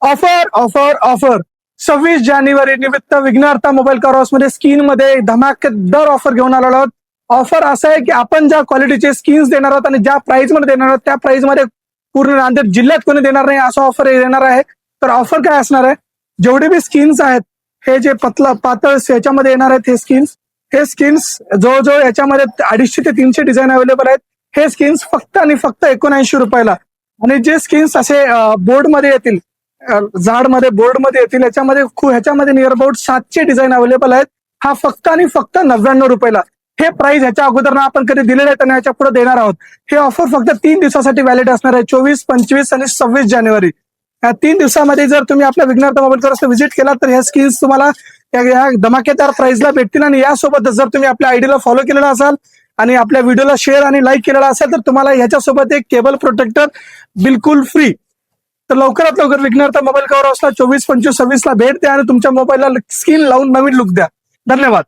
Offer offer offer 26 जानेवारी निमित्त विघ्नहर्ता mobile car house मध्ये स्किन मध्ये धमाकेदार ऑफर घेऊन आलेलो आहोत. ऑफर असं आहे की आपण ज्या क्वालिटीचे स्किन्स देणार आहोत आणि ज्या प्राइस मध्ये देणार आहोत त्या प्राइस मध्ये पूर्ण नांदेड जिल्ह्यात कोणी देणार नाही असं ऑफर देणार आहे. तर ऑफर काय असणार आहे, जेवढे बी स्किन्स आहेत हे जे पातळ याच्यामध्ये येणार आहेत हे स्किन्स जवळजवळ याच्यामध्ये 250 ते 300 डिझाईन अवेलेबल आहेत. हे स्किन्स फक्त आणि फक्त 79 रुपयाला. आणि जे स्किन्स असे बोर्ड मध्ये येतील, झाड मध्ये बोर्ड मध्ये येतील, ह्याच्यामध्ये नियर अबाउट 700 डिझाईन अवेलेबल आहेत. हा फक्त आणि फक्त 99 रुपयाला. हे प्राइस ह्याच्या अगोदर ना आपण कधी दिलेले आहेत आणि ह्याच्या पुढे देणार आहोत. हे ऑफर फक्त 3 दिवसासाठी व्हॅलिड असणार आहे, 24, 25 आणि 26 जानेवारी. या 3 दिवसामध्ये जर तुम्ही आपल्या विघ्नहर्ता मोबाईल कार व्हिजिट केला तर ह्या स्किन्स तुम्हाला या धमाकेदार प्राइसला भेटतील. आणि यासोबतच जर तुम्ही आपल्या आयडीला फॉलो केलेला असाल आणि आपल्या व्हिडिओला शेअर आणि लाईक केलेला असेल तर तुम्हाला ह्याच्यासोबत एक केबल प्रोटेक्टर बिलकुल फ्री. तर लवकरात लवकर विघ्नहर्ता मोबाईल कार हाऊसला 24, 25, 26 ला भेट द्या आणि तुमच्या मोबाईलला स्किन लावून नवीन लुक द्या. धन्यवाद.